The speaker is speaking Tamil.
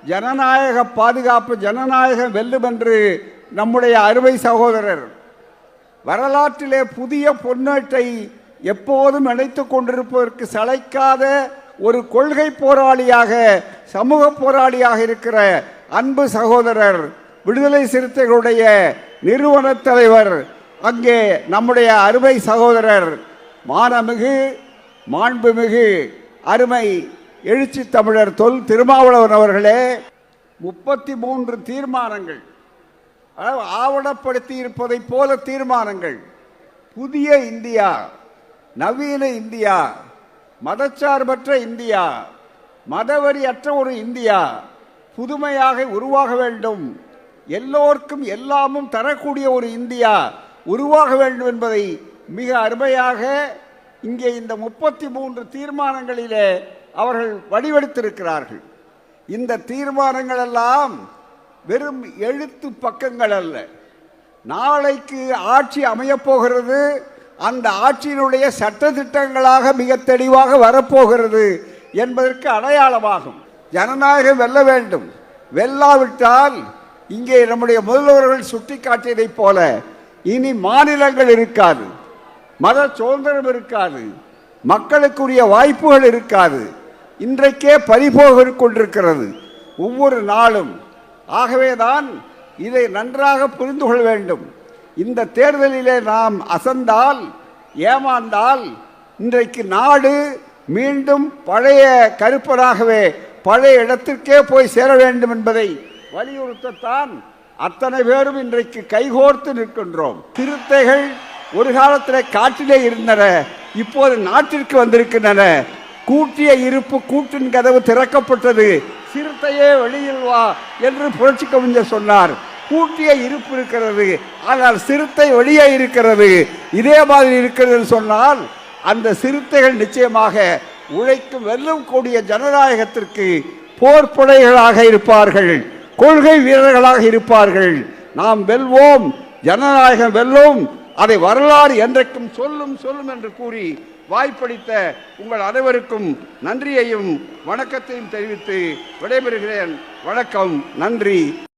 ஜனநாயக பாதுகாப்பு, ஜனநாயகம் வெல்லும் என்று நம்முடைய அருமை சகோதரர் வரலாற்றிலே புதிய பொன்னேட்டை எப்போதும் நினைத்துக் கொண்டிருப்பதற்கு சளைக்காத ஒரு கொள்கை போராளியாக, சமூக போராளியாக இருக்கிற அன்பு சகோதரர், விடுதலை சிறுத்தைகளுடைய நிறுவன தலைவர், அங்கே நம்முடைய அருமை சகோதரர் மானமிகு மாண்புமிகு அருமை எழுச்சி தமிழர் தொல் திருமாவளவன் அவர்களே, 33 தீர்மானங்கள் ஆவணப்படுத்தி இருப்பதை போல தீர்மானங்கள், புதிய இந்தியா, நவீன இந்தியா, மதச்சார்பற்ற இந்தியா, மதவெறியற்ற ஒரு இந்தியா புதுமையாக உருவாக வேண்டும், எல்லோருக்கும் எல்லாமும் தரக்கூடிய ஒரு இந்தியா உருவாக வேண்டும் என்பதை மிக அருமையாக இங்கே இந்த 33 தீர்மானங்களிலே அவர்கள் வடிவெடுத்திருக்கிறார்கள். இந்த தீர்மானங்கள் எல்லாம் வெறும் எழுத்து பக்கங்கள் அல்ல. நாளைக்கு ஆட்சி அமையப்போகிறது, அந்த ஆட்சியினுடைய சட்டத்திட்டங்களாக மிக தெளிவாக வரப்போகிறது என்பதற்கு அடையாளமாகும். ஜனநாயகம் வெல்ல வேண்டும். வெல்லாவிட்டால் இங்கே நம்முடைய முதல்வர்கள் சுட்டிக்காட்டியதைப் போல இனி மாநிலங்கள் இருக்காது, மத சுதந்திரம் இருக்காது, மக்களுக்குரிய வாய்ப்புகள் இருக்காது. இன்றைக்கே பறிபோக கொண்டிருக்கிறது ஒவ்வொரு நாளும். ஆகவேதான் இதை நன்றாக புரிந்து கொள்ள வேண்டும். இந்த தேர்தலிலே நாம் அசந்தால், ஏமாந்தால் இன்றைக்கு நாடு மீண்டும் பழைய கருப்பராகவே பழைய இடத்திற்கே போய் சேர வேண்டும் என்பதை வலியுறுத்தத்தான் அத்தனை பேரும் இன்றைக்கு கைகோர்த்து நிற்கின்றோம். சிறுத்தைகள் ஒரு காலத்தில் காட்டிலே இருந்தன, இப்போது நாட்டிற்கு வந்திருக்கின்றன. கூட்டிய இருப்பு, கூட்டின் கதவு திறக்கப்பட்டது, சிறுத்தையே வெளியில் வா என்று புரட்சி கவிஞர் சொன்னார். கூட்டிய இருப்பு இருக்கிறது, ஆனால் சிறுத்தை வெளியே இருக்கிறது. இதே மாதிரி இருக்கிறது சொன்னால் அந்த சிறுத்தைகள் நிச்சயமாக உழைக்கும் வெல்லும் கூடிய ஜனநாயகத்திற்கு போர்ப்படைகளாக இருப்பார்கள், கொள்கை வீரர்களாக இருப்பார்கள். நாம் வெல்வோம், ஜனநாயகம் வெல்லும், அதை வரலாறு என்றைக்கும் சொல்லும் என்று கூறி வாய்ப்பளித்த உங்கள் அனைவருக்கும் நன்றியையும் வணக்கத்தையும் தெரிவித்து விடைபெறுகிறேன். வணக்கம், நன்றி.